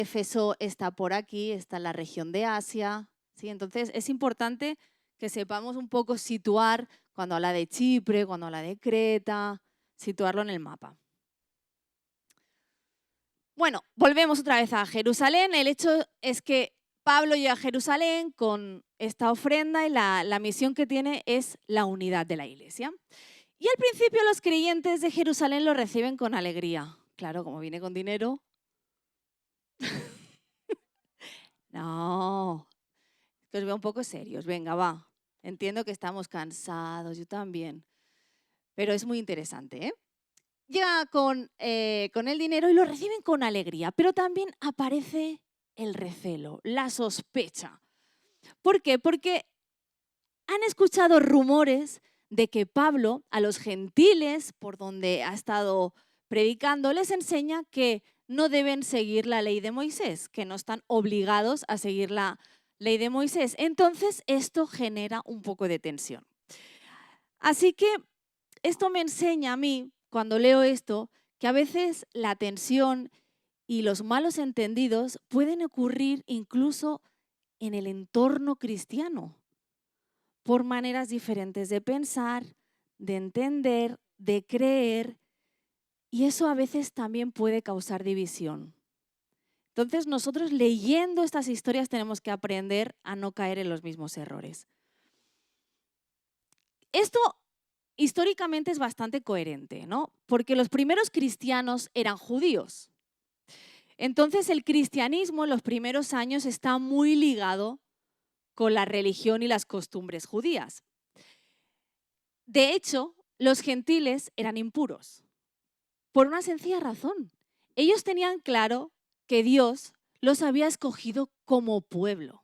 Éfeso está por aquí, está en la región de Asia, ¿sí? Entonces es importante que sepamos un poco situar cuando habla de Chipre, cuando habla de Creta, situarlo en el mapa. Bueno, volvemos otra vez a Jerusalén. El hecho es que Pablo llega a Jerusalén con esta ofrenda y la misión que tiene es la unidad de la iglesia. Y al principio los creyentes de Jerusalén lo reciben con alegría. Claro, como viene con dinero. No, que os veo un poco serios. Venga, va. Entiendo que estamos cansados, yo también. Pero es muy interesante, ¿eh? Llega con el dinero y lo reciben con alegría, pero también aparece el recelo, la sospecha. ¿Por qué? Porque han escuchado rumores de que Pablo a los gentiles, por donde ha estado predicando, les enseña que no deben seguir la ley de Moisés, que no están obligados a seguir la ley de Moisés. Entonces, esto genera un poco de tensión. Así que esto me enseña a mí, cuando leo esto, que a veces la tensión y los malos entendidos pueden ocurrir incluso en el entorno cristiano, por maneras diferentes de pensar, de entender, de creer, y eso a veces también puede causar división. Entonces nosotros leyendo estas historias tenemos que aprender a no caer en los mismos errores. Esto históricamente es bastante coherente, ¿no? Porque los primeros cristianos eran judíos. Entonces el cristianismo en los primeros años está muy ligado con la religión y las costumbres judías. De hecho, los gentiles eran impuros por una sencilla razón. Ellos tenían claro que Dios los había escogido como pueblo.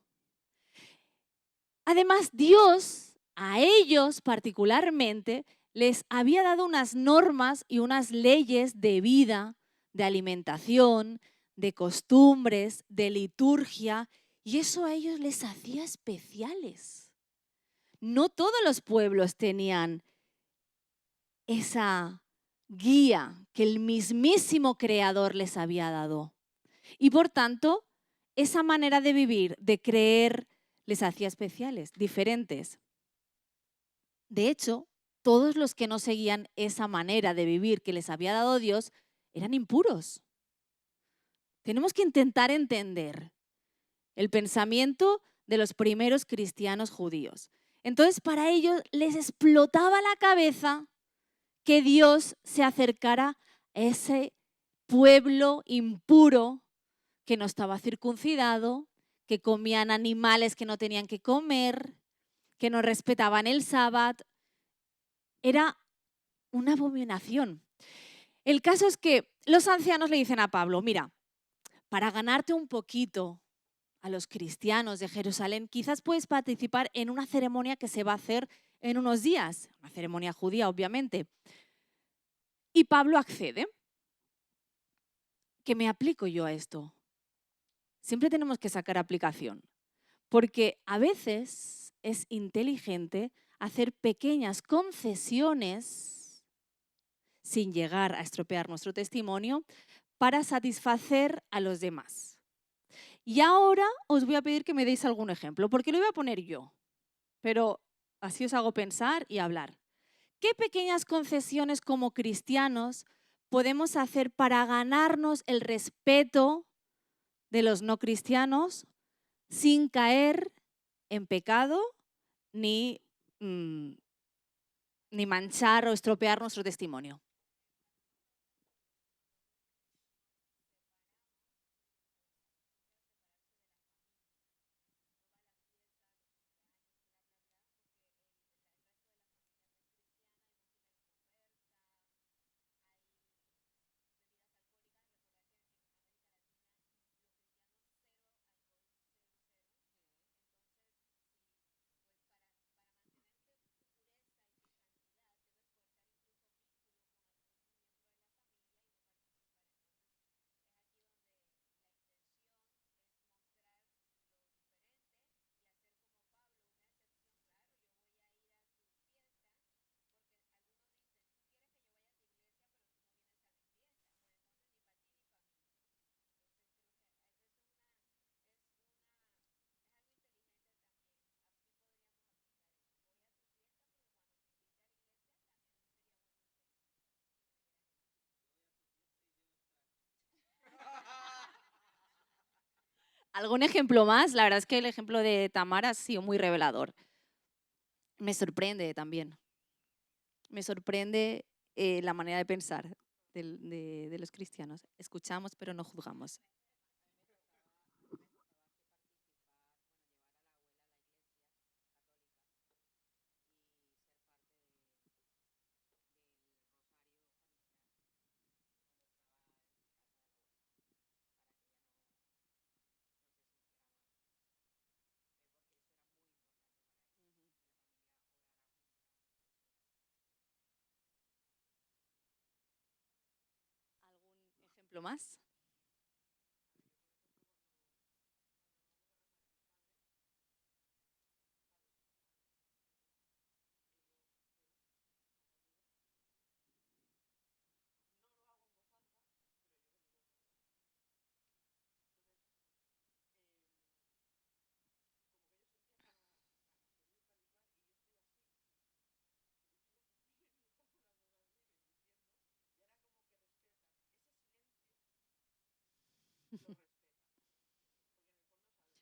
Además, Dios a ellos particularmente les había dado unas normas y unas leyes de vida, de alimentación, de costumbres, de liturgia, y eso a ellos les hacía especiales. No todos los pueblos tenían esa guía que el mismísimo Creador les había dado. Y por tanto, esa manera de vivir, de creer, les hacía especiales, diferentes. De hecho, todos los que no seguían esa manera de vivir que les había dado Dios eran impuros. Tenemos que intentar entender el pensamiento de los primeros cristianos judíos. Entonces, para ellos les explotaba la cabeza que Dios se acercara a ese pueblo impuro que no estaba circuncidado, que comían animales que no tenían que comer, que no respetaban el sábado. Era una abominación. El caso es que los ancianos le dicen a Pablo, mira, para ganarte un poquito a los cristianos de Jerusalén, quizás puedes participar en una ceremonia que se va a hacer en unos días, una ceremonia judía, obviamente. Y Pablo accede. ¿Qué me aplico yo a esto? Siempre tenemos que sacar aplicación, porque a veces es inteligente hacer pequeñas concesiones sin llegar a estropear nuestro testimonio para satisfacer a los demás. Y ahora os voy a pedir que me deis algún ejemplo, porque lo voy a poner yo, pero así os hago pensar y hablar. ¿Qué pequeñas concesiones como cristianos podemos hacer para ganarnos el respeto de los no cristianos sin caer en pecado ni, ni manchar o estropear nuestro testimonio? ¿Algún ejemplo más? La verdad es que el ejemplo de Tamara ha sido muy revelador. Me sorprende también. Me sorprende la manera de pensar de los cristianos. Escuchamos, pero no juzgamos. ¿Algún ejemplo más?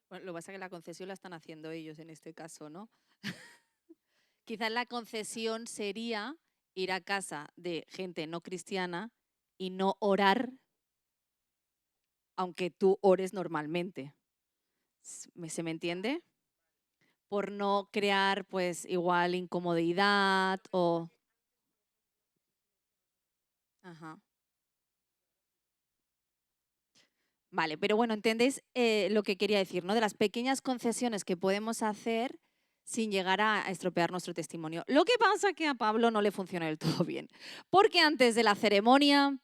Bueno, lo que pasa es que la concesión la están haciendo ellos en este caso, ¿no? Quizás la concesión sería ir a casa de gente no cristiana y no orar, aunque tú ores normalmente. ¿Se me entiende? Por no crear, pues, igual incomodidad o... Ajá. Vale, pero bueno, entendéis lo que quería decir, ¿no? De las pequeñas concesiones que podemos hacer sin llegar a estropear nuestro testimonio. Lo que pasa es que a Pablo no le funcionó del todo bien, porque antes de la ceremonia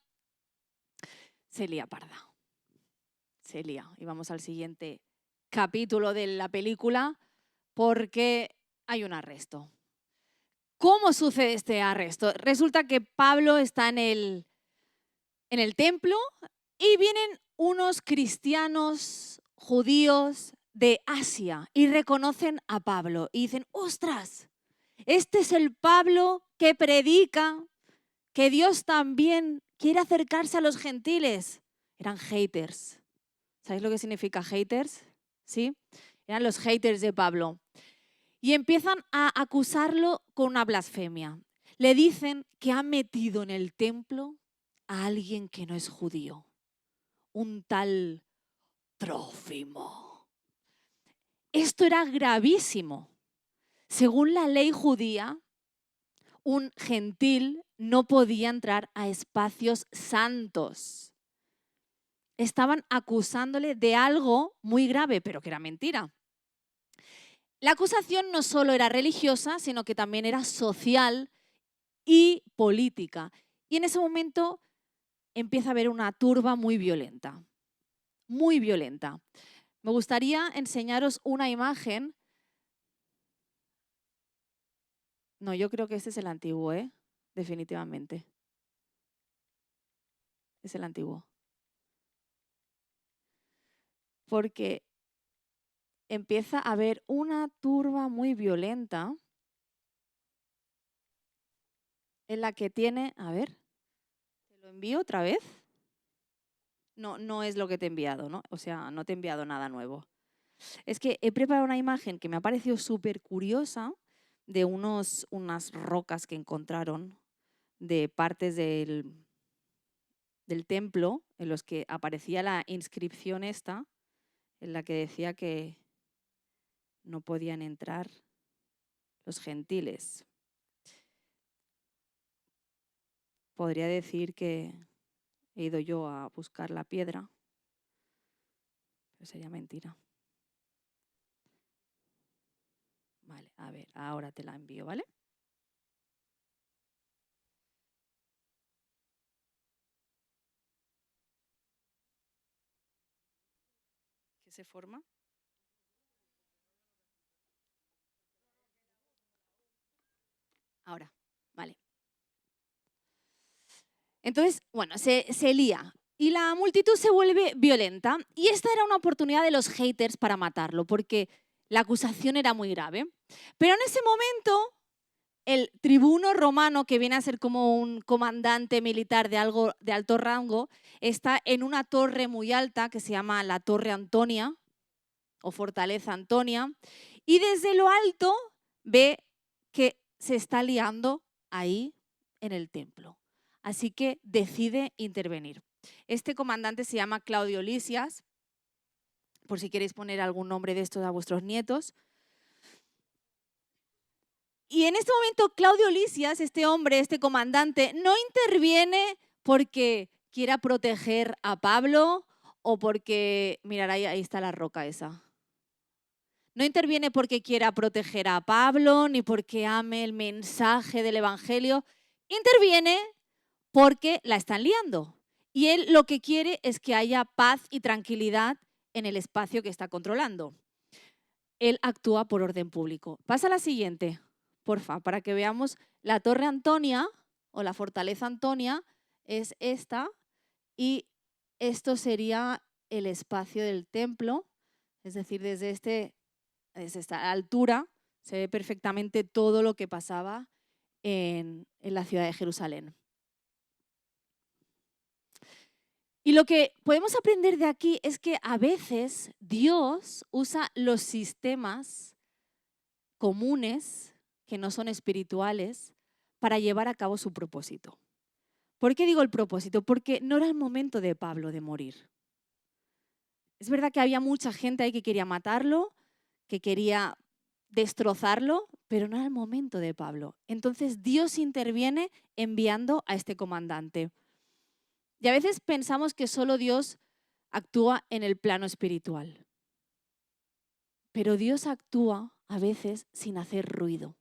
se lía parda. Se lía. Y vamos al siguiente capítulo de la película porque hay un arresto. ¿Cómo sucede este arresto? Resulta que Pablo está en el templo y vienen unos cristianos judíos de Asia y reconocen a Pablo y dicen, ostras, este es el Pablo que predica que Dios también quiere acercarse a los gentiles. Eran haters. ¿Sabéis lo que significa haters? ¿Sí? Eran los haters de Pablo. Y empiezan a acusarlo con una blasfemia. Le dicen que ha metido en el templo a alguien que no es judío, un tal Trófimo. Esto era gravísimo. Según la ley judía, un gentil no podía entrar a espacios santos. Estaban acusándole de algo muy grave, pero que era mentira. La acusación no solo era religiosa, sino que también era social y política. Y en ese momento empieza a haber una turba muy violenta, muy violenta. Me gustaría enseñaros una imagen. No, yo creo que este es el antiguo, ¿eh? Definitivamente. Es el antiguo. Porque empieza a haber una turba muy violenta en la que tiene, a ver, ¿te lo envío otra vez? No, no es lo que te he enviado, ¿no? O sea, no te he enviado nada nuevo. Es que he preparado una imagen que me ha parecido súper curiosa de unas rocas que encontraron de partes del templo en los que aparecía la inscripción esta, en la que decía que no podían entrar los gentiles. Podría decir que he ido yo a buscar la piedra, pero sería mentira. Vale, a ver, ahora te la envío, ¿vale? ¿Qué se forma? Ahora, vale. Entonces, bueno, se lía y la multitud se vuelve violenta y esta era una oportunidad de los haters para matarlo porque la acusación era muy grave. Pero en ese momento, el tribuno romano, que viene a ser como un comandante militar de alto rango, está en una torre muy alta que se llama la Torre Antonia o Fortaleza Antonia, y desde lo alto ve que se está liando ahí en el templo. Así que decide intervenir. Este comandante se llama Claudio Lisias, por si queréis poner algún nombre de estos a vuestros nietos. Y en este momento Claudio Lisias, este hombre, este comandante, no interviene porque quiera proteger a Pablo o porque, mirad, ahí está la roca esa. No interviene porque quiera proteger a Pablo ni porque ame el mensaje del Evangelio. Interviene porque la están liando. Y él lo que quiere es que haya paz y tranquilidad en el espacio que está controlando. Él actúa por orden público. Pasa a la siguiente, porfa, para que veamos. La Torre Antonia o la Fortaleza Antonia es esta y esto sería el espacio del templo, es decir, desde esta altura se ve perfectamente todo lo que pasaba en la ciudad de Jerusalén. Y lo que podemos aprender de aquí es que a veces Dios usa los sistemas comunes, que no son espirituales, para llevar a cabo su propósito. ¿Por qué digo el propósito? Porque no era el momento de Pablo de morir. Es verdad que había mucha gente ahí que quería matarlo, que quería destrozarlo, pero no era el momento de Pablo. Entonces Dios interviene enviando a este comandante. Y a veces pensamos que solo Dios actúa en el plano espiritual. Pero Dios actúa a veces sin hacer ruido.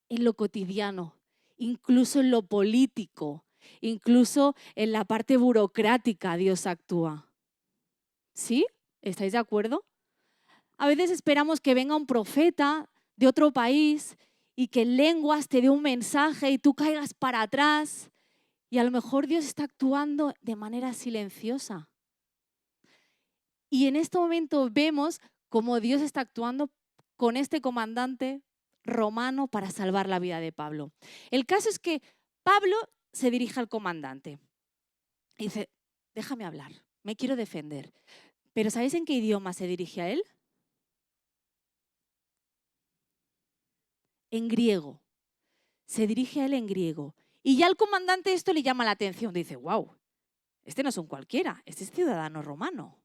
En lo cotidiano, incluso en lo político, incluso en la parte burocrática Dios actúa. ¿Sí? ¿Estáis de acuerdo? A veces esperamos que venga un profeta de otro país y que en lenguas te dé un mensaje y tú caigas para atrás. Y a lo mejor Dios está actuando de manera silenciosa. Y en este momento vemos cómo Dios está actuando con este comandante romano para salvar la vida de Pablo. El caso es que Pablo se dirige al comandante y dice, déjame hablar, me quiero defender. Pero ¿sabéis en qué idioma se dirige a él? En griego. Se dirige a él en griego. Y ya al comandante esto le llama la atención. Dice, wow, este no es un cualquiera, este es ciudadano romano.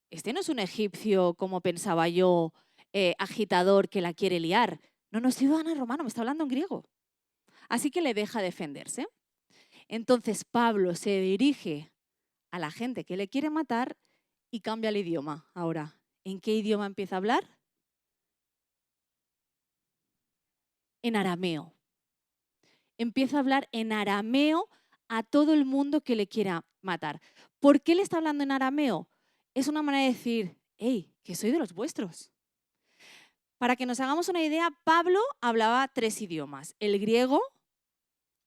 Este no es un egipcio, como pensaba yo, agitador que la quiere liar. No, no es ciudadano romano, me está hablando en griego. Así que le deja defenderse. Entonces Pablo se dirige a la gente que le quiere matar y cambia el idioma. Ahora, ¿en qué idioma empieza a hablar? En arameo. Empieza a hablar en arameo a todo el mundo que le quiera matar. ¿Por qué le está hablando en arameo? Es una manera de decir, hey, que soy de los vuestros. Para que nos hagamos una idea, Pablo hablaba 3 idiomas, el griego,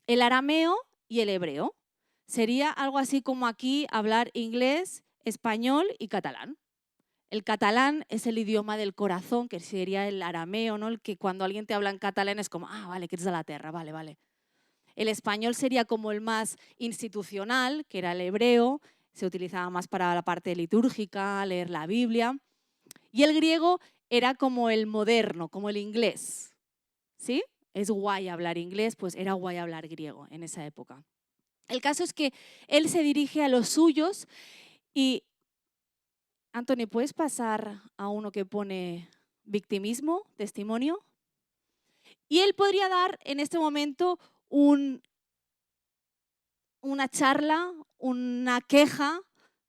el arameo y el hebreo. Sería algo así como aquí hablar inglés, español y catalán. El catalán es el idioma del corazón, que sería el arameo, ¿no? El que cuando alguien te habla en catalán es como, ah, vale, que eres de la tierra, vale, vale. El español sería como el más institucional, que era el hebreo, se utilizaba más para la parte litúrgica, leer la Biblia. Y el griego era como el moderno, como el inglés. ¿Sí? Es guay hablar inglés, pues era guay hablar griego en esa época. El caso es que él se dirige a los suyos y, Anthony, ¿puedes pasar a uno que pone victimismo, testimonio? Y él podría dar en este momento una charla, una queja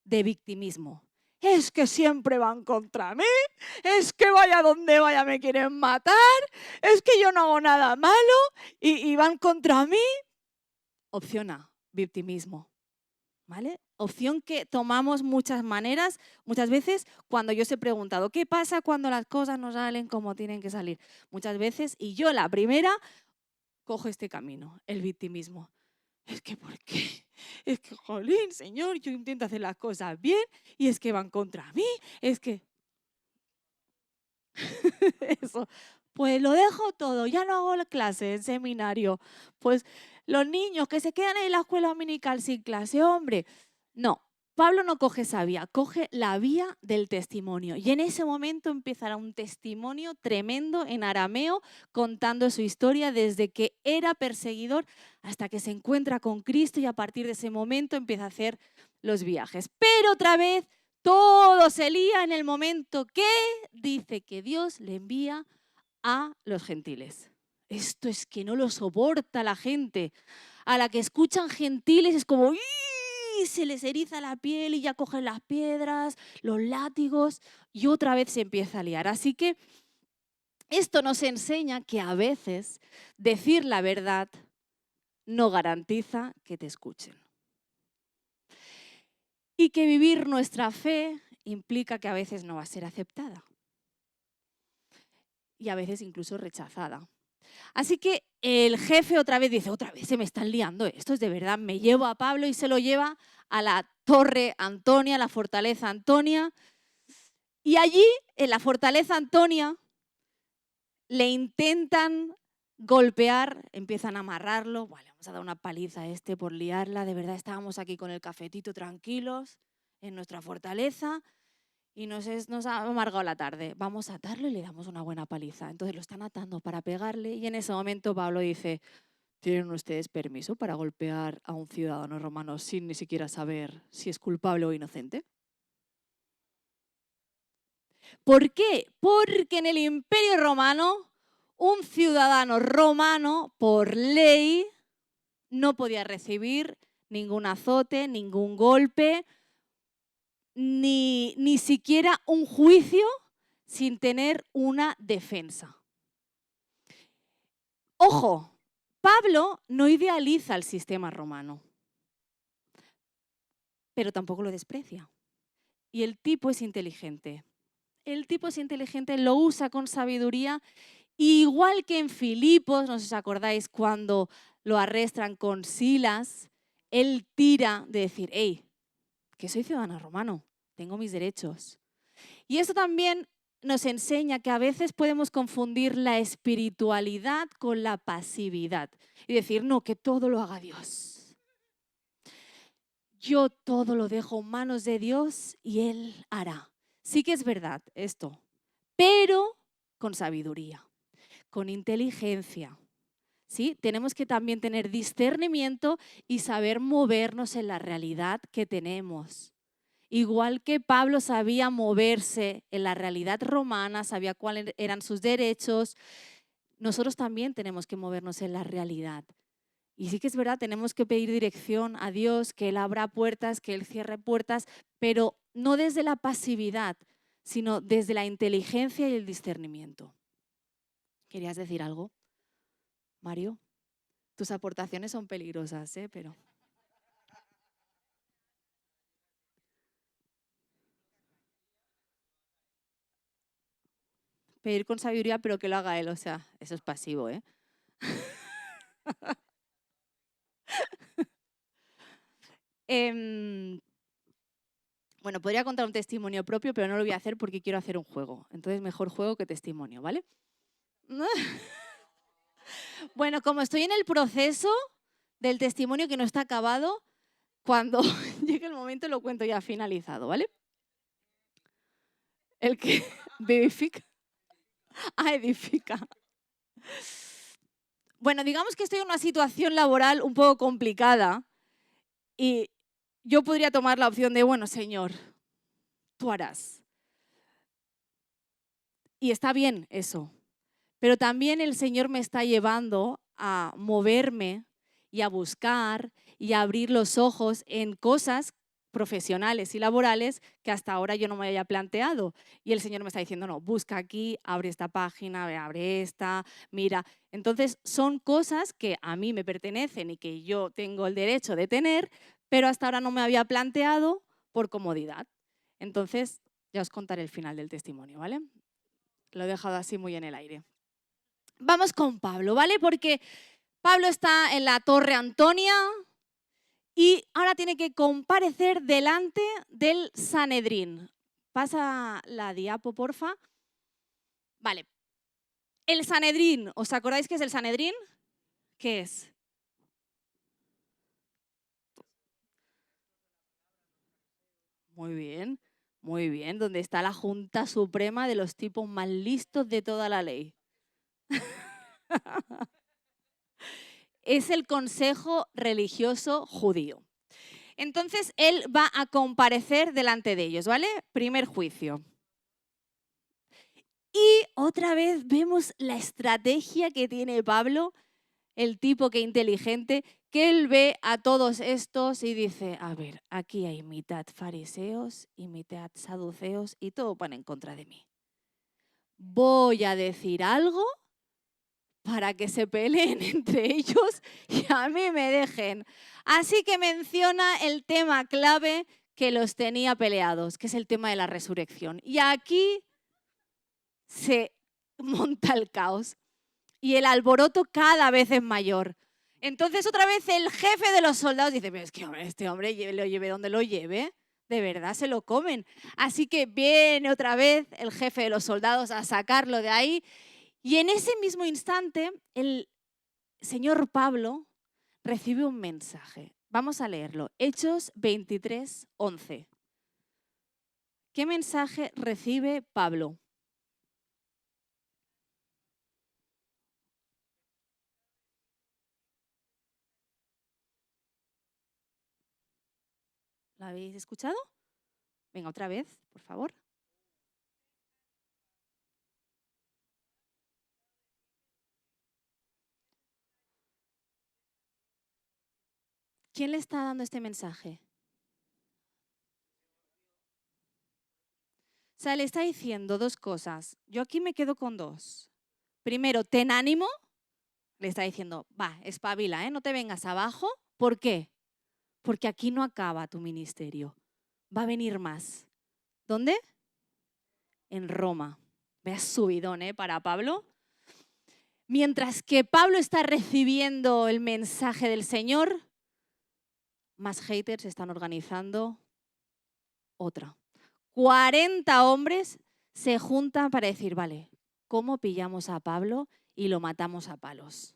de victimismo. Es que siempre van contra mí, es que vaya donde vaya me quieren matar, es que yo no hago nada malo y van contra mí. Opción A, victimismo. ¿Vale? Opción que tomamos muchas maneras, muchas veces cuando yo os he preguntado, ¿qué pasa cuando las cosas no salen como tienen que salir? Muchas veces, y yo la primera, cojo este camino, el victimismo. Es que, ¿por qué? Es que, jolín, señor, yo intento hacer las cosas bien y es que van contra mí, es que... Eso. Pues lo dejo todo, ya no hago la clase en seminario. Pues los niños que se quedan en la escuela dominical sin clase, hombre. No, Pablo no coge esa vía, coge la vía del testimonio. Y en ese momento empezará un testimonio tremendo en arameo, contando su historia desde que era perseguidor hasta que se encuentra con Cristo, y a partir de ese momento empieza a hacer los viajes. Pero otra vez todo se lía en el momento que dice que Dios le envía a los gentiles. Esto es que no lo soporta la gente. A la que escuchan gentiles es como ¡ih! Se les eriza la piel y ya cogen las piedras, los látigos, y otra vez se empieza a liar. Así que esto nos enseña que a veces decir la verdad no garantiza que te escuchen. Y que vivir nuestra fe implica que a veces no va a ser aceptada. Y a veces incluso rechazada. Así que el jefe otra vez dice, otra vez se me están liando estos, de verdad. Me llevo a Pablo y se lo lleva a la Torre Antonia, la Fortaleza Antonia. Y allí, en la Fortaleza Antonia, le intentan golpear, empiezan a amarrarlo. Vale, vamos a dar una paliza a este por liarla. De verdad, estábamos aquí con el cafetito tranquilos en nuestra fortaleza y nos ha amargado la tarde. Vamos a atarlo y le damos una buena paliza. Entonces lo están atando para pegarle y en ese momento Pablo dice, ¿tienen ustedes permiso para golpear a un ciudadano romano sin ni siquiera saber si es culpable o inocente? ¿Por qué? Porque en el Imperio Romano un ciudadano romano por ley no podía recibir ningún azote, ningún golpe, ni siquiera un juicio sin tener una defensa. Ojo, Pablo no idealiza el sistema romano, pero tampoco lo desprecia. Y el tipo es inteligente. El tipo es inteligente, lo usa con sabiduría, igual que en Filipos, no sé si os acordáis, cuando lo arrestan con Silas, él tira de decir, hey, que soy ciudadano romano, tengo mis derechos. Y esto también nos enseña que a veces podemos confundir la espiritualidad con la pasividad y decir, no, que todo lo haga Dios. Yo todo lo dejo en manos de Dios y Él hará. Sí que es verdad esto, pero con sabiduría, con inteligencia. ¿Sí? Tenemos que también tener discernimiento y saber movernos en la realidad que tenemos. Igual que Pablo sabía moverse en la realidad romana, sabía cuáles eran sus derechos, nosotros también tenemos que movernos en la realidad. Y sí que es verdad, tenemos que pedir dirección a Dios, que Él abra puertas, que Él cierre puertas, pero no desde la pasividad, sino desde la inteligencia y el discernimiento. ¿Querías decir algo, Mario? Tus aportaciones son peligrosas, pero... Pedir con sabiduría, pero que lo haga Él, o sea, eso es pasivo, ¿eh? Bueno, podría contar un testimonio propio, pero no lo voy a hacer porque quiero hacer un juego. Entonces, mejor juego que testimonio, ¿vale? Bueno, como estoy en el proceso del testimonio que no está acabado, cuando llegue el momento lo cuento ya finalizado, ¿vale? El que vivifica. Ah, edifica. Bueno, digamos que estoy en una situación laboral un poco complicada y yo podría tomar la opción de, bueno, Señor, tú harás. Y está bien eso. Pero también el Señor me está llevando a moverme y a buscar y a abrir los ojos en cosas profesionales y laborales que hasta ahora yo no me había planteado. Y el Señor me está diciendo, no, busca aquí, abre esta página, abre esta, mira. Entonces son cosas que a mí me pertenecen y que yo tengo el derecho de tener, pero hasta ahora no me había planteado por comodidad. Entonces ya os contaré el final del testimonio, ¿vale? Lo he dejado así muy en el aire. Vamos con Pablo, ¿vale? Porque Pablo está en la Torre Antonia y ahora tiene que comparecer delante del Sanedrín. Pasa la diapo, porfa. Vale. El Sanedrín, ¿os acordáis qué es el Sanedrín? ¿Qué es? muy bien. Donde está la Junta Suprema de los tipos más listos de toda la ley. Es el Consejo Religioso Judío. Entonces, él va a comparecer delante de ellos, ¿vale? Primer juicio. Y otra vez vemos la estrategia que tiene Pablo, el tipo que inteligente, que él ve a todos estos y dice, a ver, aquí hay mitad fariseos y mitad saduceos y todos van en contra de mí. Voy a decir algo para que se peleen entre ellos y a mí me dejen. Así que menciona el tema clave que los tenía peleados, que es el tema de la resurrección. Y aquí se monta el caos y el alboroto cada vez es mayor. Entonces otra vez el jefe de los soldados dice, pero es que este hombre lo lleve donde lo lleve, de verdad se lo comen. Así que viene otra vez el jefe de los soldados a sacarlo de ahí. Y en ese mismo instante, el señor Pablo recibe un mensaje. Vamos a leerlo. Hechos 23, 11. ¿Qué mensaje recibe Pablo? ¿Lo habéis escuchado? Venga, otra vez, por favor. ¿Quién le está dando este mensaje? O sea, le está diciendo dos cosas. Yo aquí me quedo con dos. Primero, ten ánimo. Le está diciendo, va, espabila, no te vengas abajo. ¿Por qué? Porque aquí no acaba tu ministerio. Va a venir más. ¿Dónde? En Roma. Veas subidón, para Pablo. Mientras que Pablo está recibiendo el mensaje del Señor, más haters están organizando otra. 40 hombres se juntan para decir, vale, ¿cómo pillamos a Pablo y lo matamos a palos?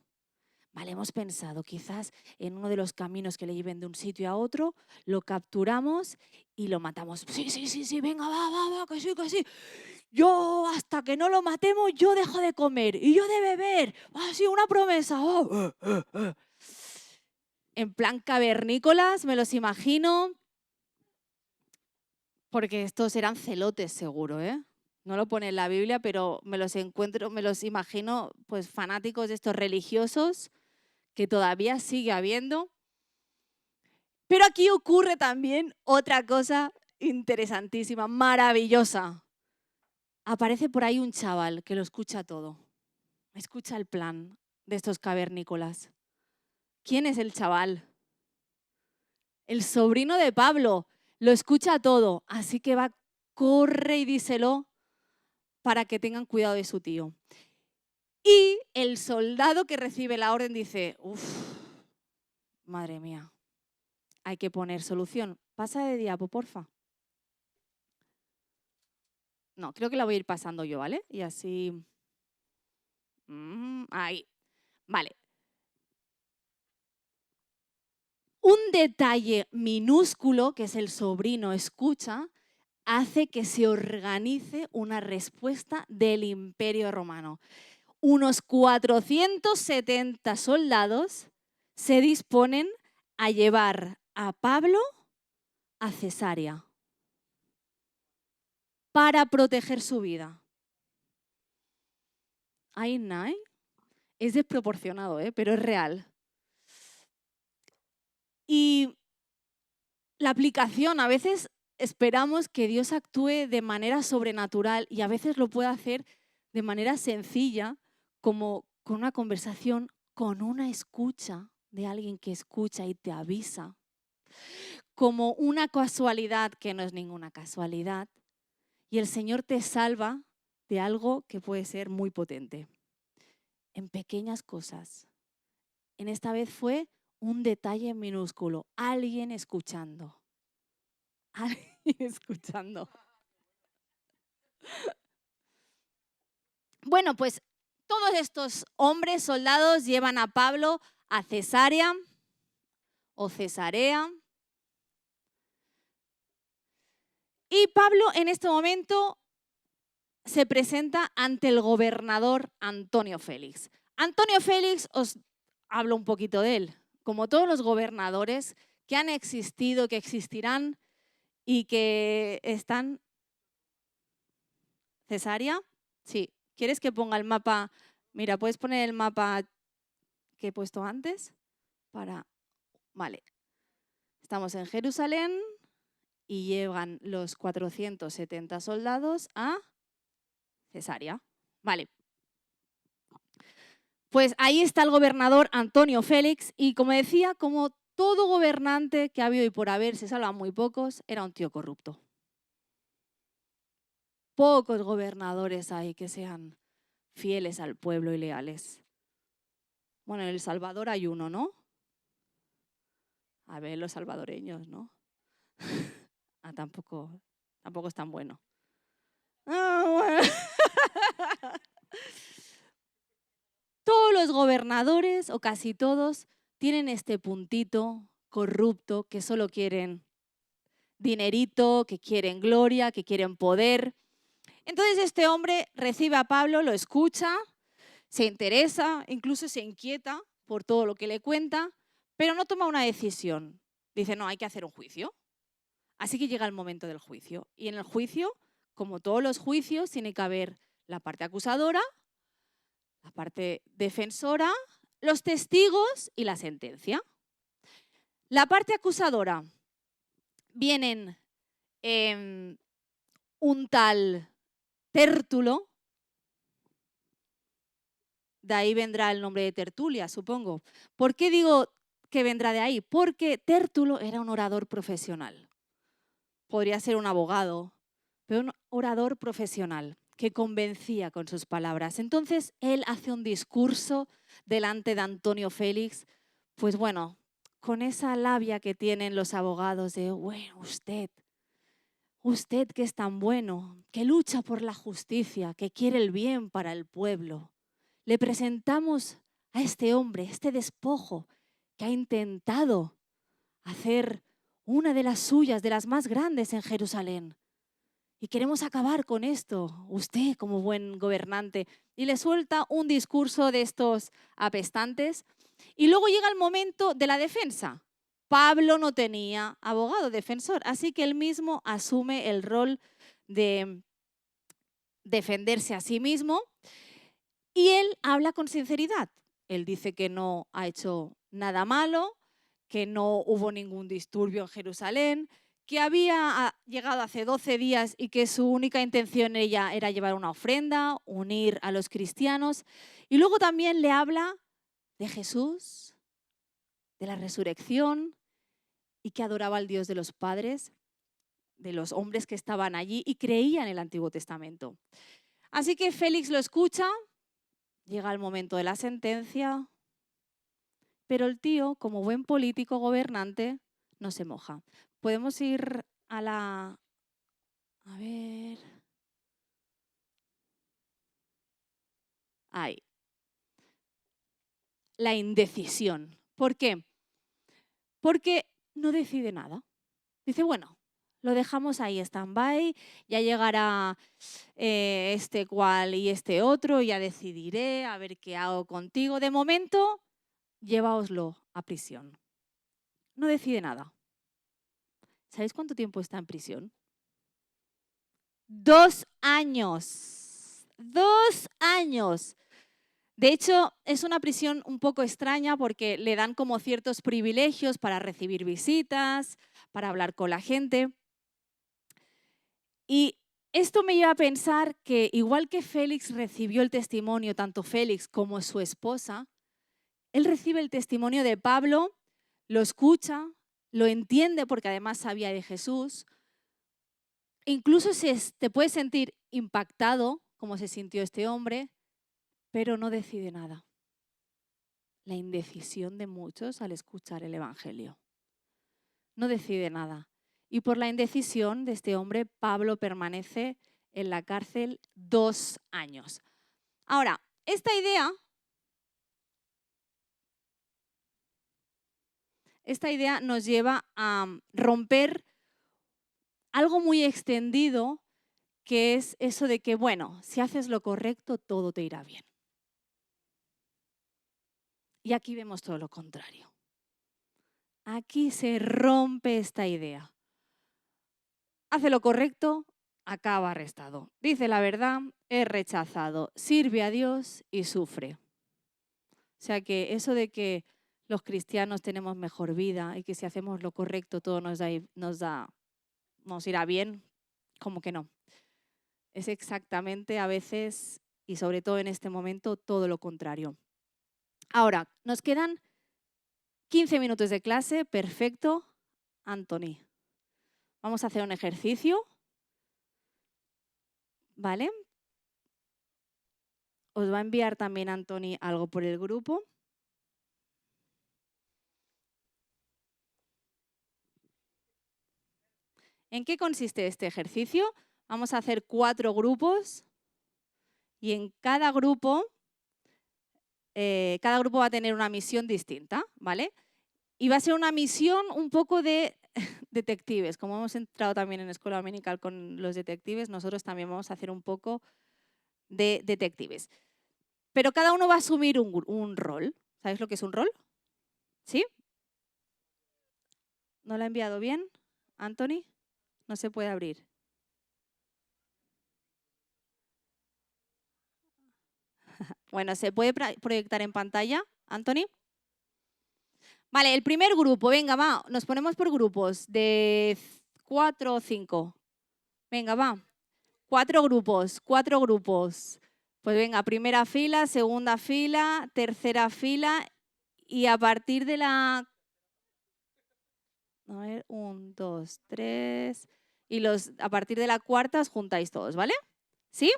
Vale, hemos pensado quizás en uno de los caminos que le lleven de un sitio a otro, lo capturamos y lo matamos. Sí, venga, va, que sí. Yo, hasta que no lo matemos, yo dejo de comer y yo de beber. Sí, una promesa. En plan cavernícolas, me los imagino, porque estos eran celotes seguro, ¿eh? No lo pone en la Biblia, pero me los imagino, pues fanáticos de estos religiosos que todavía sigue habiendo. Pero aquí ocurre también otra cosa interesantísima, maravillosa. Aparece por ahí un chaval que lo escucha todo. Escucha el plan de estos cavernícolas. ¿Quién es el chaval? El sobrino de Pablo. Lo escucha todo. Así que va, corre y díselo para que tengan cuidado de su tío. Y el soldado que recibe la orden dice, madre mía, hay que poner solución. Pasa de diapo, porfa. No, creo que la voy a ir pasando yo, ¿vale? Y así... ahí. Vale. Un detalle minúsculo, que es el sobrino escucha, hace que se organice una respuesta del Imperio Romano. Unos 470 soldados se disponen a llevar a Pablo a Cesarea para proteger su vida. Ahí no, es desproporcionado, pero es real. Y la aplicación, a veces esperamos que Dios actúe de manera sobrenatural y a veces lo puede hacer de manera sencilla, como con una conversación, con una escucha de alguien que escucha y te avisa, como una casualidad que no es ninguna casualidad, y el Señor te salva de algo que puede ser muy potente, en pequeñas cosas. En esta vez fue un detalle minúsculo, alguien escuchando. Alguien escuchando. Bueno, pues todos estos hombres, soldados, llevan a Pablo a Cesarea o Cesarea. Y Pablo en este momento se presenta ante el gobernador Antonio Félix. Antonio Félix, os hablo un poquito de él. Como todos los gobernadores que han existido, que existirán y que están... ¿Cesarea? Sí. ¿Quieres que ponga el mapa? Mira, ¿puedes poner el mapa que he puesto antes? Vale. Estamos en Jerusalén y llegan los 470 soldados a Cesarea. Vale. Pues ahí está el gobernador Antonio Félix y, como decía, como todo gobernante que ha habido y por haber, se salvan muy pocos, era un tío corrupto. Pocos gobernadores hay que sean fieles al pueblo y leales. Bueno, en El Salvador hay uno, ¿no? A ver, los salvadoreños, ¿no? Tampoco es tan bueno. Bueno. Todos los gobernadores, o casi todos, tienen este puntito corrupto que solo quieren dinerito, que quieren gloria, que quieren poder. Entonces este hombre recibe a Pablo, lo escucha, se interesa, incluso se inquieta por todo lo que le cuenta, pero no toma una decisión. Dice, no, hay que hacer un juicio. Así que llega el momento del juicio. Y en el juicio, como todos los juicios, tiene que haber la parte acusadora, la parte defensora, los testigos y la sentencia. La parte acusadora vienen un tal Tértulo, de ahí vendrá el nombre de tertulia, supongo. ¿Por qué digo que vendrá de ahí? Porque Tértulo era un orador profesional. Podría ser un abogado, pero un orador profesional que convencía con sus palabras. Entonces él hace un discurso delante de Antonio Félix, pues bueno, con esa labia que tienen los abogados de, bueno, usted que es tan bueno, que lucha por la justicia, que quiere el bien para el pueblo, le presentamos a este hombre, este despojo, que ha intentado hacer una de las suyas, de las más grandes en Jerusalén. Y queremos acabar con esto, usted como buen gobernante. Y le suelta un discurso de estos apestantes. Y luego llega el momento de la defensa. Pablo no tenía abogado defensor, así que él mismo asume el rol de defenderse a sí mismo y él habla con sinceridad. Él dice que no ha hecho nada malo, que no hubo ningún disturbio en Jerusalén, que había llegado hace 12 días y que su única intención era llevar una ofrenda, unir a los cristianos. Y luego también le habla de Jesús, de la resurrección y que adoraba al Dios de los padres, de los hombres que estaban allí y creían en el Antiguo Testamento. Así que Félix lo escucha, llega el momento de la sentencia, pero el tío, como buen político gobernante, no se moja. Podemos ir a la... A ver... Ahí. La indecisión. ¿Por qué? Porque no decide nada. Dice, bueno, lo dejamos ahí, stand-by, ya llegará este cual y este otro, ya decidiré a ver qué hago contigo. De momento, llévaoslo a prisión. No decide nada. ¿Sabéis cuánto tiempo está en prisión? 2 años. 2 años. De hecho, es una prisión un poco extraña porque le dan como ciertos privilegios para recibir visitas, para hablar con la gente. Y esto me lleva a pensar que igual que Félix recibió el testimonio, tanto Félix como su esposa, él recibe el testimonio de Pablo, lo escucha, lo entiende porque además sabía de Jesús. Incluso te puedes sentir impactado, como se sintió este hombre, pero no decide nada. La indecisión de muchos al escuchar el Evangelio. No decide nada. Y por la indecisión de este hombre, Pablo permanece en la cárcel 2 años. Ahora, esta idea nos lleva a romper algo algo muy extendido, que es eso de que, bueno, si haces lo correcto, todo te irá bien. Y aquí vemos todo lo contrario. Aquí se rompe esta idea. Hace lo correcto, acaba arrestado. Dice la verdad, es rechazado. Sirve a Dios y sufre. O sea que eso de que los cristianos tenemos mejor vida y que si hacemos lo correcto todo nos irá bien, como que no. Es exactamente a veces, y sobre todo en este momento, todo lo contrario. Ahora, nos quedan 15 minutos de clase, perfecto. Anthony, vamos a hacer un ejercicio, ¿vale? Os va a enviar también Anthony algo por el grupo. ¿En qué consiste este ejercicio? Vamos a hacer 4 grupos y en cada grupo va a tener una misión distinta, ¿vale? Y va a ser una misión un poco de detectives. Como hemos entrado también en escuela dominical con los detectives, nosotros también vamos a hacer un poco de detectives. Pero cada uno va a asumir un rol. ¿Sabéis lo que es un rol? ¿Sí? ¿No lo ha enviado bien, Anthony? No se puede abrir. Bueno, ¿se puede proyectar en pantalla, Anthony? Vale, el primer grupo, venga, va, nos ponemos por grupos de 4 o 5. Venga, va. 4 grupos, 4 grupos. Pues venga, primera fila, segunda fila, tercera fila y a partir de la... A ver, 1, 2, 3... Y a partir de la cuarta os juntáis todos, ¿vale? ¿Sí?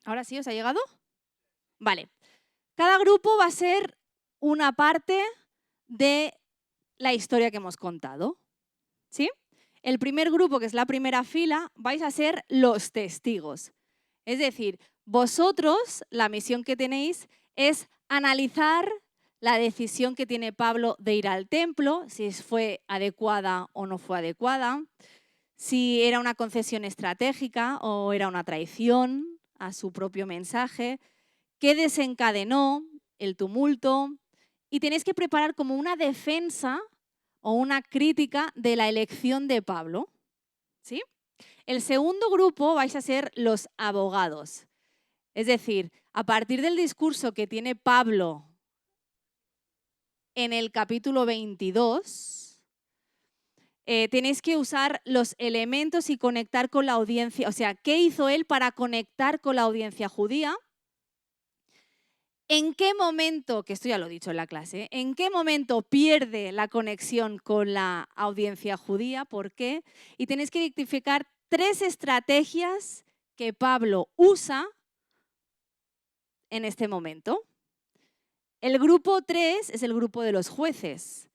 ¿Ahora sí os ha llegado? Vale. Cada grupo va a ser una parte de la historia que hemos contado. ¿Sí? El primer grupo, que es la primera fila, vais a ser los testigos. Es decir, vosotros, la misión que tenéis es analizar la decisión que tiene Pablo de ir al templo, si fue adecuada o no fue adecuada, si era una concesión estratégica o era una traición a su propio mensaje, qué desencadenó el tumulto, y tenéis que preparar como una defensa o una crítica de la elección de Pablo. ¿Sí? El segundo grupo vais a ser los abogados. Es decir, a partir del discurso que tiene Pablo en el capítulo 22, tenéis que usar los elementos y conectar con la audiencia. O sea, ¿qué hizo él para conectar con la audiencia judía? ¿En qué momento, que esto ya lo he dicho en la clase, en qué momento pierde la conexión con la audiencia judía? ¿Por qué? Y tenéis que identificar 3 estrategias que Pablo usa en este momento. El grupo 3 es el grupo de los jueces,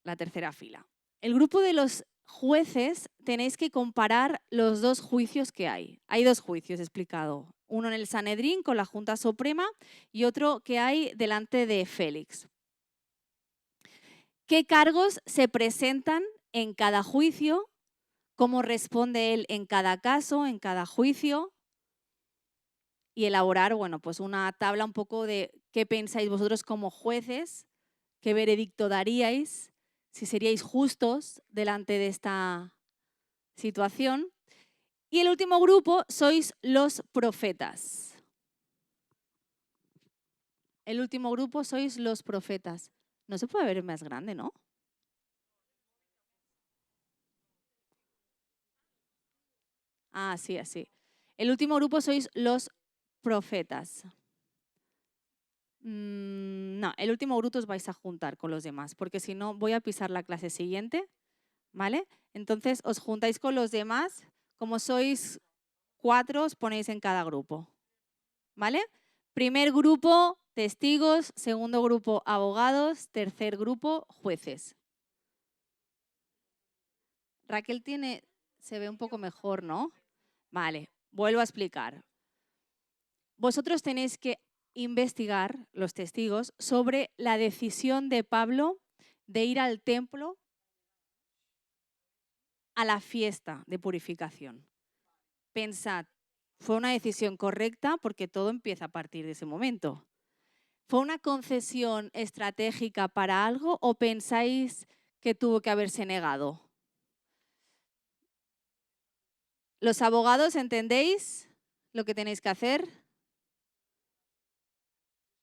la tercera fila. El grupo de los jueces tenéis que comparar los 2 juicios que hay. Hay 2 juicios, he explicado. Uno en el Sanedrín con la Junta Suprema y otro que hay delante de Félix. ¿Qué cargos se presentan en cada juicio? ¿Cómo responde él en cada caso, en cada juicio? Y elaborar, bueno, pues una tabla un poco de qué pensáis vosotros como jueces, qué veredicto daríais, si seríais justos delante de esta situación. Y el último grupo sois los profetas. El último grupo sois los profetas. No se puede ver más grande, ¿no? Ah, sí, así. El último grupo sois los profetas. No, el último grupo os vais a juntar con los demás, porque si no voy a pisar la clase siguiente, ¿vale? Entonces os juntáis con los demás, como sois 4, os ponéis en cada grupo, ¿vale? Primer grupo, testigos, segundo grupo, abogados, tercer grupo, jueces. Raquel se ve un poco mejor, ¿no? Vale, vuelvo a explicar. Vosotros tenéis que investigar, los testigos, sobre la decisión de Pablo de ir al templo a la fiesta de purificación. Pensad, ¿fue una decisión correcta? Porque todo empieza a partir de ese momento. ¿Fue una concesión estratégica para algo o pensáis que tuvo que haberse negado? ¿Los abogados entendéis lo que tenéis que hacer?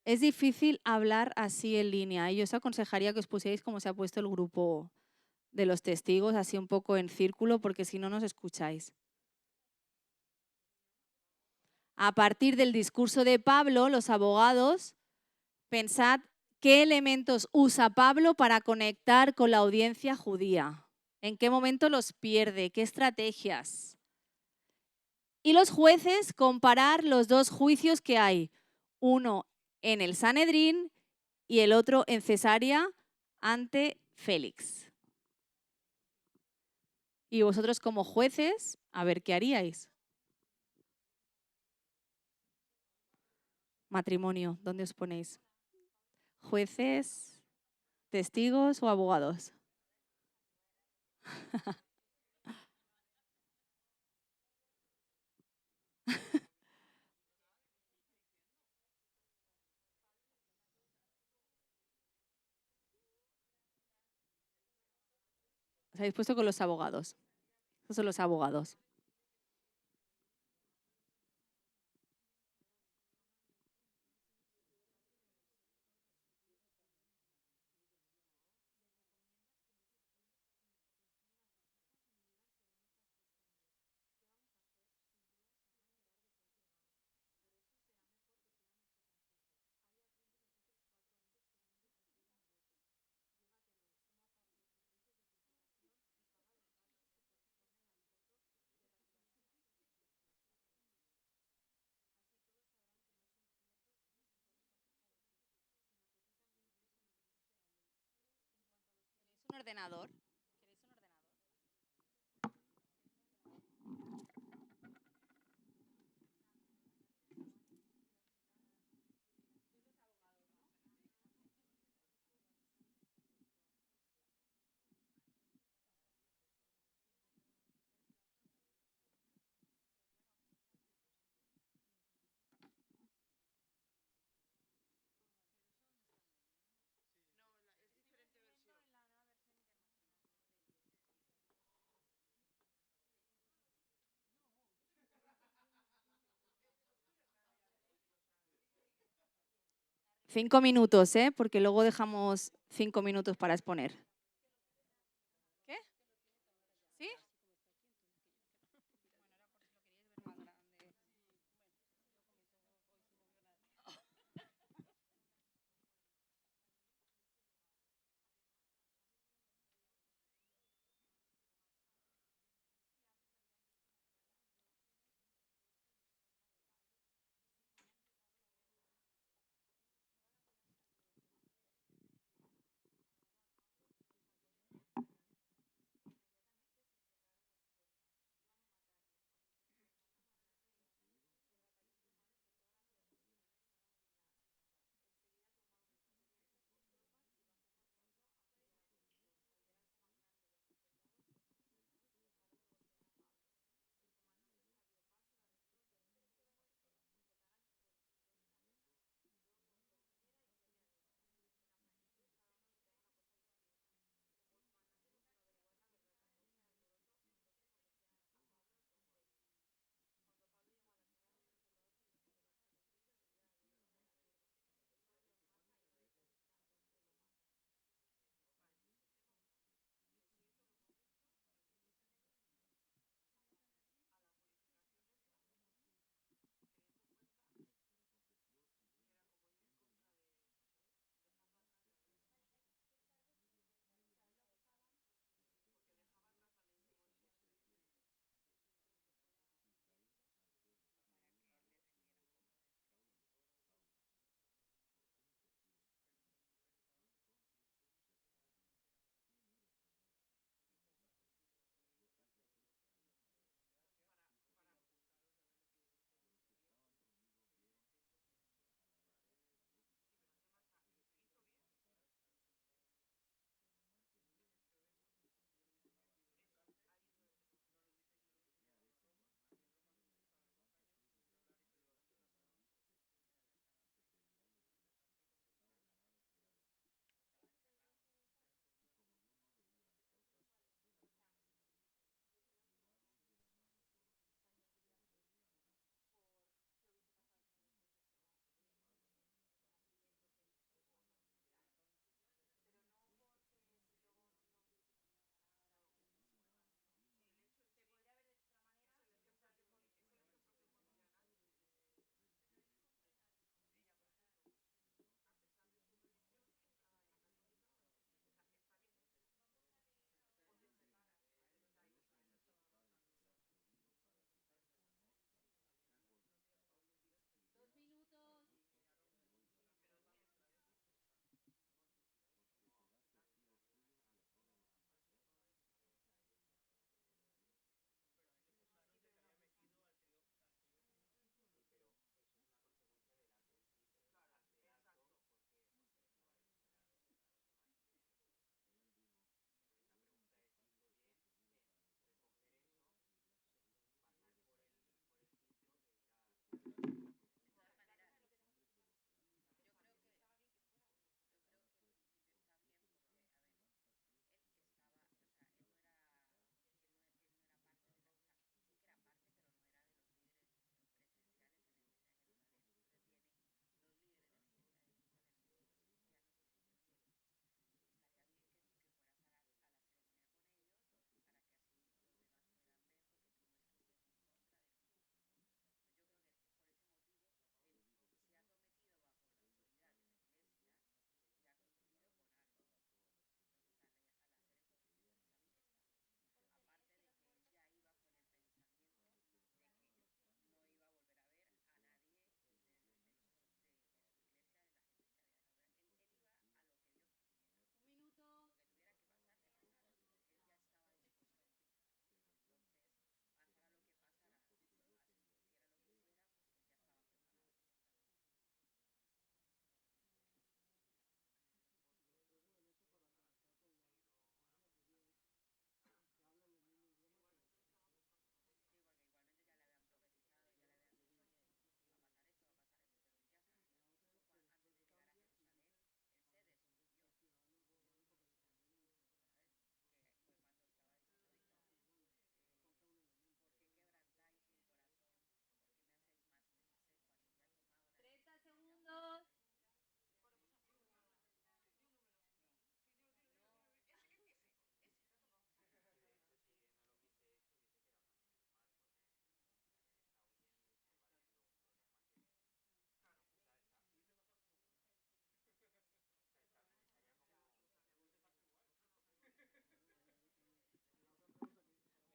Es difícil hablar así en línea. Yo os aconsejaría que os pusierais como se ha puesto el grupo de los testigos, así un poco en círculo, porque si no nos escucháis. A partir del discurso de Pablo, los abogados, pensad qué elementos usa Pablo para conectar con la audiencia judía. ¿En qué momento los pierde? ¿Qué estrategias? Y los jueces, comparar los dos juicios que hay. Uno en el Sanedrín y el otro en Cesarea ante Félix. Y vosotros como jueces, a ver qué haríais. Matrimonio, ¿dónde os ponéis? ¿Jueces, testigos o abogados? Os habéis puesto con los abogados. Esos son los abogados. ¿Un ordenador? 5 minutos, ¿eh? Porque luego dejamos 5 minutos para exponer. ¿Qué? ¿Sí?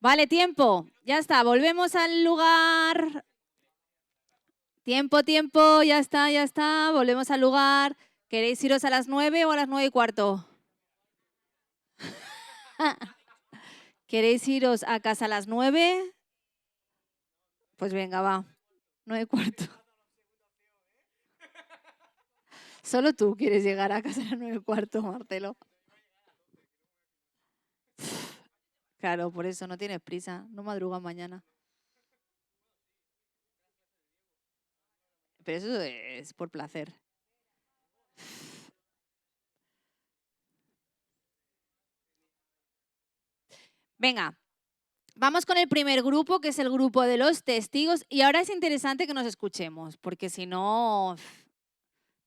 Vale, tiempo. Ya está, volvemos al lugar. Tiempo, tiempo, ya está, ya está. Volvemos al lugar. ¿Queréis iros a las 9 o a las 9:15? ¿Queréis iros a casa a las 9? Pues venga, va. 9:15. Solo tú quieres llegar a casa a las 9:15, Marcelo. Claro, por eso no tienes prisa. No madrugas mañana. Pero eso es por placer. Venga, vamos con el primer grupo, que es el grupo de los testigos. Y ahora es interesante que nos escuchemos, porque si no,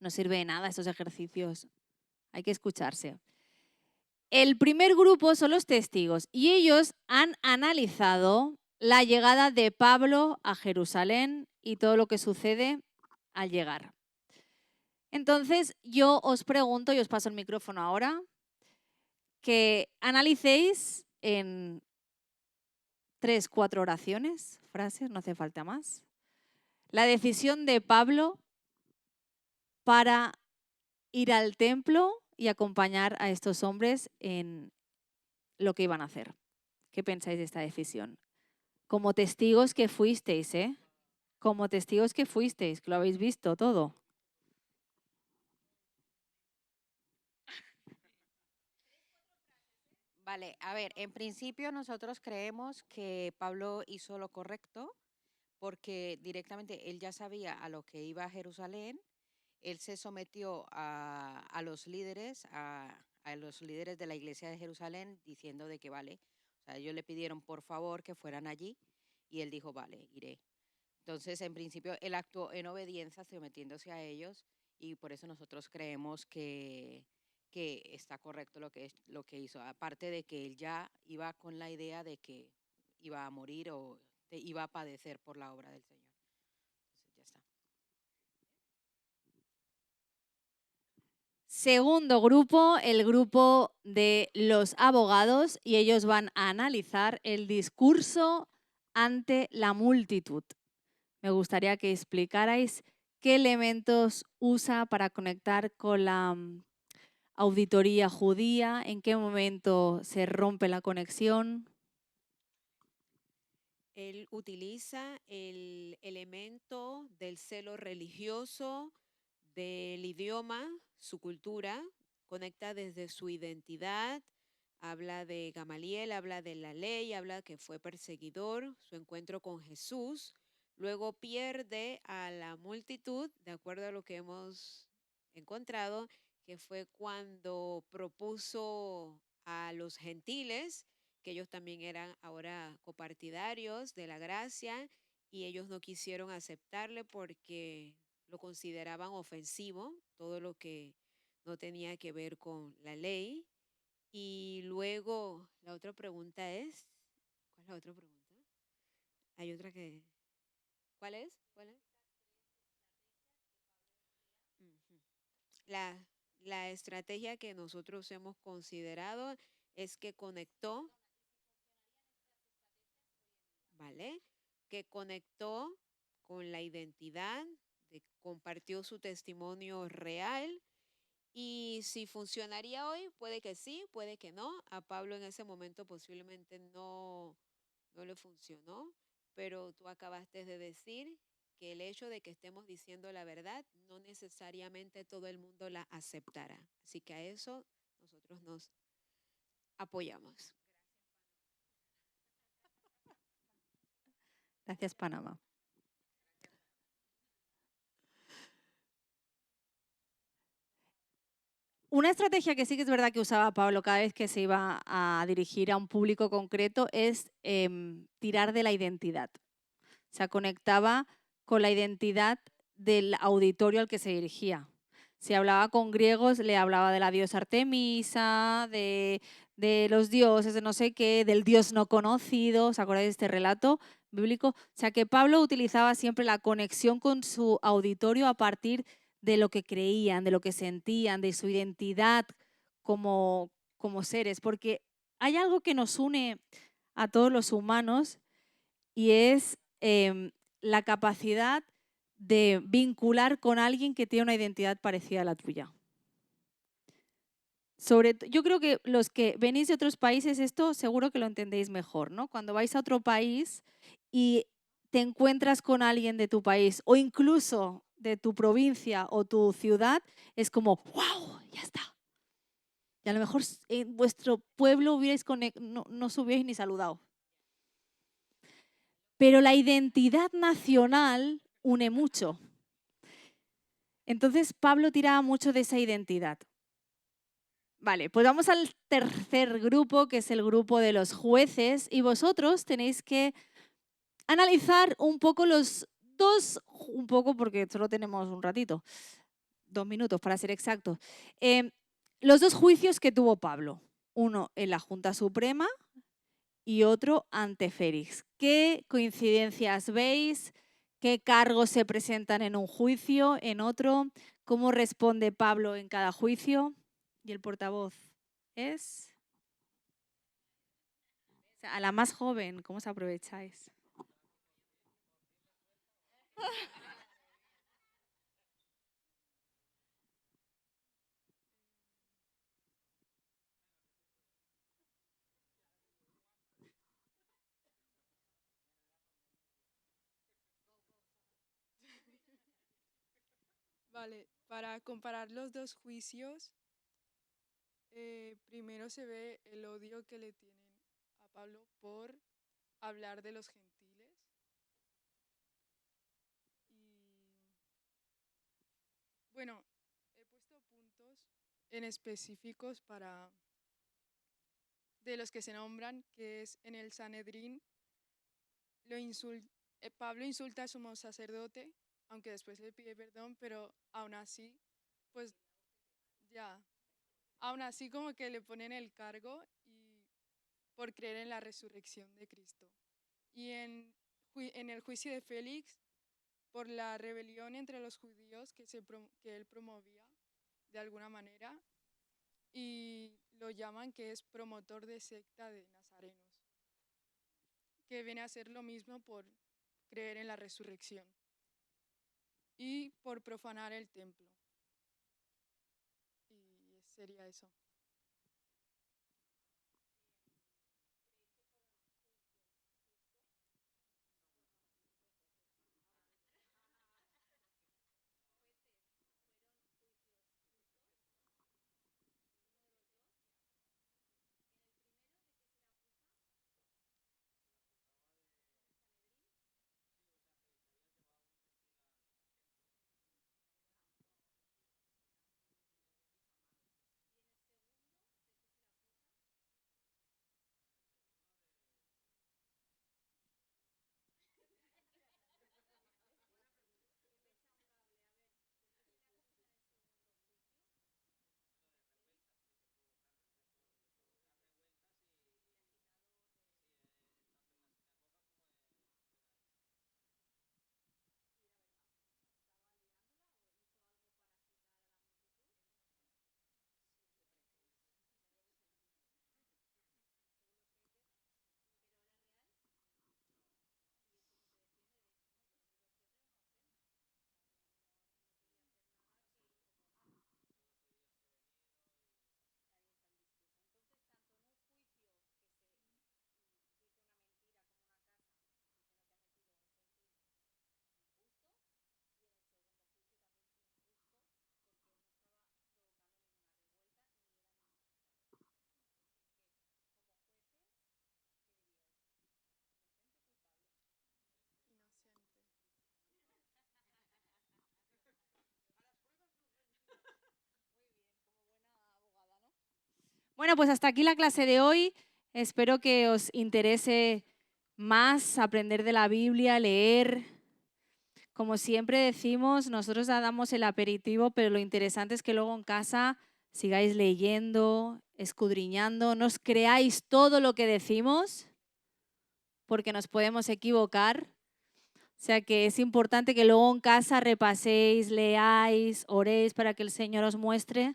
no sirve de nada estos ejercicios. Hay que escucharse. El primer grupo son los testigos y ellos han analizado la llegada de Pablo a Jerusalén y todo lo que sucede al llegar. Entonces, yo os pregunto, y os paso el micrófono ahora, que analicéis en 3, 4 oraciones, frases, no hace falta más, la decisión de Pablo para ir al templo y acompañar a estos hombres en lo que iban a hacer. ¿Qué pensáis de esta decisión? Como testigos que fuisteis, ¿eh? Como testigos que fuisteis, que lo habéis visto todo. Vale, a ver, en principio nosotros creemos que Pablo hizo lo correcto porque directamente él ya sabía a lo que iba a Jerusalén, él se sometió a los líderes, a los líderes de la iglesia de Jerusalén diciendo de que vale, o sea, ellos le pidieron por favor que fueran allí y él dijo, vale, iré. Entonces, en principio, él actuó en obediencia, sometiéndose a ellos, y por eso nosotros creemos que está correcto lo que hizo. Aparte de que él ya iba con la idea de que iba a morir o iba a padecer por la obra del Señor. Entonces, ya está. Segundo grupo, el grupo de los abogados, y ellos van a analizar el discurso ante la multitud. Me gustaría que explicarais qué elementos usa para conectar con la auditoría judía, en qué momento se rompe la conexión. Él utiliza el elemento del celo religioso, del idioma, su cultura, conecta desde su identidad, habla de Gamaliel, habla de la ley, habla que fue perseguidor, su encuentro con Jesús, luego pierde a la multitud, de acuerdo a lo que hemos encontrado, que fue cuando propuso a los gentiles, que ellos también eran ahora copartidarios de la gracia, y ellos no quisieron aceptarle porque lo consideraban ofensivo, todo lo que no tenía que ver con la ley. Y luego la otra pregunta es, ¿cuál es la otra pregunta? Hay otra que, ¿cuál es? ¿Cuál es? Ujú. La estrategia que nosotros hemos considerado es que conectó, ¿vale? Que conectó con la identidad, compartió su testimonio real. Y si funcionaría hoy, puede que sí, puede que no. A Pablo en ese momento posiblemente no le funcionó, pero tú acabaste de decir que el hecho de que estemos diciendo la verdad no necesariamente todo el mundo la aceptará. Así que a eso nosotros nos apoyamos. Gracias, Panamá. Una estrategia que sí que es verdad que usaba Pablo cada vez que se iba a dirigir a un público concreto es tirar de la identidad. O sea, conectaba con la identidad del auditorio al que se dirigía. Si hablaba con griegos, le hablaba de la diosa Artemisa, de los dioses, de no sé qué, del dios no conocido. ¿Os acordáis de este relato bíblico? O sea, que Pablo utilizaba siempre la conexión con su auditorio a partir de lo que creían, de lo que sentían, de su identidad como seres. Porque hay algo que nos une a todos los humanos y es la capacidad de vincular con alguien que tiene una identidad parecida a la tuya. Yo creo que los que venís de otros países esto seguro que lo entendéis mejor, ¿no? Cuando vais a otro país y te encuentras con alguien de tu país o incluso de tu provincia o tu ciudad, es como, ¡wow! Ya está. Y a lo mejor en vuestro pueblo no os hubierais ni saludado. Pero la identidad nacional une mucho. Entonces Pablo tiraba mucho de esa identidad. Vale, pues vamos al tercer grupo, que es el grupo de los jueces, y vosotros tenéis que analizar un poco porque solo tenemos un ratito, 2 minutos para ser exactos, los dos juicios que tuvo Pablo, uno en la Junta Suprema y otro ante Félix. ¿Qué coincidencias veis? ¿Qué cargos se presentan en un juicio, en otro? ¿Cómo responde Pablo en cada juicio? Y el portavoz es a la más joven. ¿Cómo os aprovecháis? Vale, para comparar los dos juicios, primero se ve el odio que le tienen a Pablo por hablar de los gentiles. Y bueno, he puesto puntos en específicos de los que se nombran, que es en el Sanedrín, Pablo insulta a sumo sacerdote, aunque después le pide perdón, pero aún así, pues ya, aún así como que le ponen el cargo y por creer en la resurrección de Cristo. Y en el juicio de Félix, por la rebelión entre los judíos que él promovía de alguna manera, y lo llaman que es promotor de secta de nazarenos, que viene a ser lo mismo por creer en la resurrección y por profanar el templo. Y sería eso. Inocente. Bueno, pues hasta aquí la clase de hoy. Espero que os interese más aprender de la Biblia, leer. Como siempre decimos, nosotros damos el aperitivo, pero lo interesante es que luego en casa sigáis leyendo, escudriñando, no os creáis todo lo que decimos, porque nos podemos equivocar. O sea que es importante que luego en casa repaséis, leáis, oréis para que el Señor os muestre